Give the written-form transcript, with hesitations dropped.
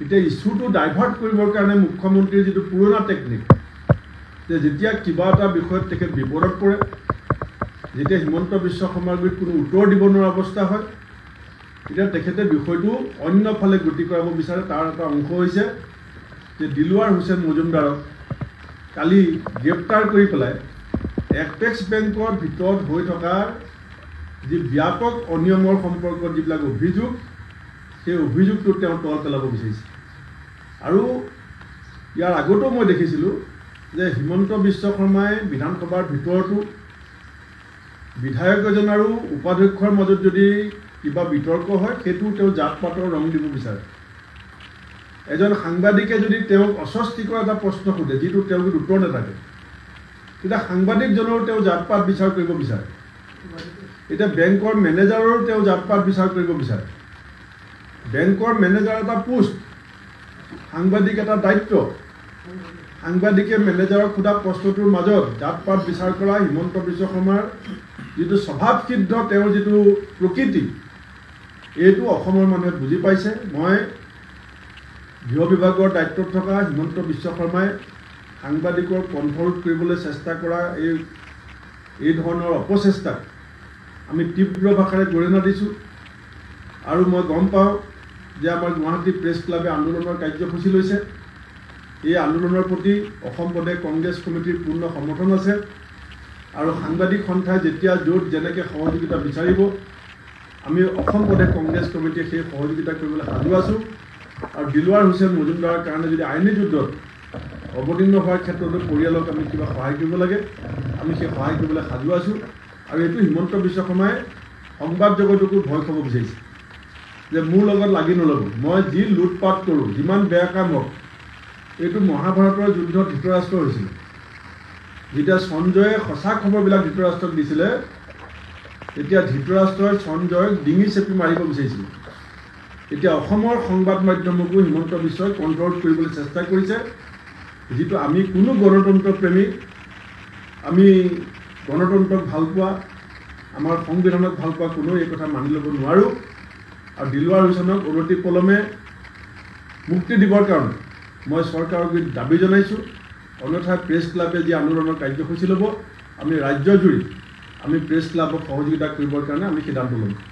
এতিয়া ইস্যুটো ডাইভাৰ্ট কৰিবৰ কাৰণে মুখ্যমন্ত্ৰীৰ যিটো পুৰণা টেকনিক যে যেতিয়া কিবা এটা বিষয়ত তেখেত বিপদত পৰে, যেতিয়া হিমন্ত বিশ্ব শৰ্মাৰ গুৰিত কোনো উত্তৰ দিব নোৱাৰা অৱস্থা হয়, তেতিয়া তেখেতে বিষয়টো অন্য ফালে গতি কৰাব বিচাৰে। তাৰ এটা অংশ হৈছে যে দিলৱাৰ হুছেইন মজুমদাৰক কালি গ্ৰেপ্তাৰ কৰি পেলাই এপেক্স বেংকৰ ভিতৰত হৈ থকা যি ব্যাপক অনিয়মৰ সম্পৰ্কত যিবিলাক অভিযোগ, সেই অভিযোগটো তেওঁ তল পেলাব বিচাৰিছে। আৰু ইয়াৰ আগতো মই দেখিছিলোঁ যে হিমন্ত বিশ্ব শৰ্মাই বিধানসভাৰ ভিতৰতো বিধায়ক এজন আৰু উপাধ্যক্ষৰ মাজত যদি কিবা বিতৰ্ক হয়, সেইটো তেওঁ জাত পাতৰ ৰং দিব বিচাৰে। এজন সাংবাদিকে যদি তেওঁক অস্বস্তিকৰ এটা প্ৰশ্ন সোধে, যিটো তেওঁৰ উত্তৰ নাথাকে, তেতিয়া সাংবাদিকজনৰো তেওঁ জাত পাত বিচাৰ কৰিব বিচাৰে। এতিয়া বেংকৰ মেনেজাৰৰো তেওঁ জাত পাত বিচাৰ কৰিব বিচাৰে। বেংকৰ মেনেজাৰ এটা পোষ্ট, সাংবাদিক এটা দায়িত্ব। সাংবাদিকে মেনেজাৰক সোধা প্ৰশ্নটোৰ মাজত জাত পাত বিচাৰ কৰা হিমন্ত বিশ্ব শৰ্মাৰ যিটো স্বভাৱসিদ্ধ তেওঁৰ যিটো প্ৰকৃতি, এইটো অসমৰ মানুহে বুজি পাইছে। মই গৃহ বিভাগৰ দায়িত্বত থকা হিমন্ত বিশ্ব শৰ্মাই সাংবাদিকৰ কণ্ট্ৰল কৰিবলৈ চেষ্টা কৰা এই ধৰণৰ অপচেষ্টাক আমি তীব্ৰ ভাষাৰে গৰিহণা দিছোঁ। আৰু মই গম পাওঁ যে আমাৰ গুৱাহাটী প্ৰেছ ক্লাবে আন্দোলনৰ কাৰ্যসূচী লৈছে। এই আন্দোলনৰ প্ৰতি অসম প্ৰদেশ কংগ্ৰেছ কমিটিৰ পূৰ্ণ সমৰ্থন আছে। আৰু সাংবাদিক সন্থাই যেতিয়া য'ত যেনেকৈ সহযোগিতা বিচাৰিব, আমি অসম প্ৰদেশ কংগ্ৰেছ কমিটিয়ে সেই সহযোগিতা কৰিবলৈ সাজু আছোঁ। আৰু দিলৱাৰ হুছেইন মজুমদাৰৰ কাৰণে যদি আইনী যুদ্ধত অৱতীৰ্ণ হোৱাৰ ক্ষেত্ৰতো পৰিয়ালক আমি কিবা সহায় কৰিব লাগে, আমি সেই সহায় কৰিবলৈ সাজু আছোঁ। আৰু এইটো হিমন্ত বিশ্ব শৰ্মাই সংবাদ জগতকো ভয় খাব বিচাৰিছে যে মোৰ লগত লাগি নল'ব, মই যি লুটপাট কৰোঁ, যিমান বেয়া কাম হওক। এইটো মহাভাৰতৰ যুদ্ধত ধৃতৰাষ্ট্ৰ হৈছিল। যেতিয়া সঞ্জয়ে সঁচা খবৰবিলাক ধৃতৰাষ্ট্ৰক দিছিলে, তেতিয়া ধৃতৰাষ্ট্ৰই সঞ্জয়ক ডিঙি চেপি মাৰিব বিচাৰিছিল। এতিয়া অসমৰ সংবাদ মাধ্যমকো হিমন্ত বিশ্বই কণ্ট্ৰল কৰিবলৈ চেষ্টা কৰিছে। যিটো আমি কোনো গণতন্ত্ৰ প্ৰেমী, আমি গণতন্ত্ৰক ভাল পোৱা, আমাৰ সংবিধানক ভাল পোৱা কোনো এই কথা মানি ল'ব নোৱাৰোঁ। আৰু দিলৱাৰ হুছেইনক অনতি পলমে মুক্তি দিবৰ কাৰণে মই চৰকাৰৰ গুৰিত দাবী জনাইছোঁ। অন্যথা প্ৰেছ ক্লাবে যি আন্দোলনৰ কাৰ্যসূচী ল'ব, আমি ৰাজ্যজুৰি আমি প্ৰেছ ক্লাবক সহযোগিতা কৰিবৰ কাৰণে আমি সিদ্ধান্ত ল'ম।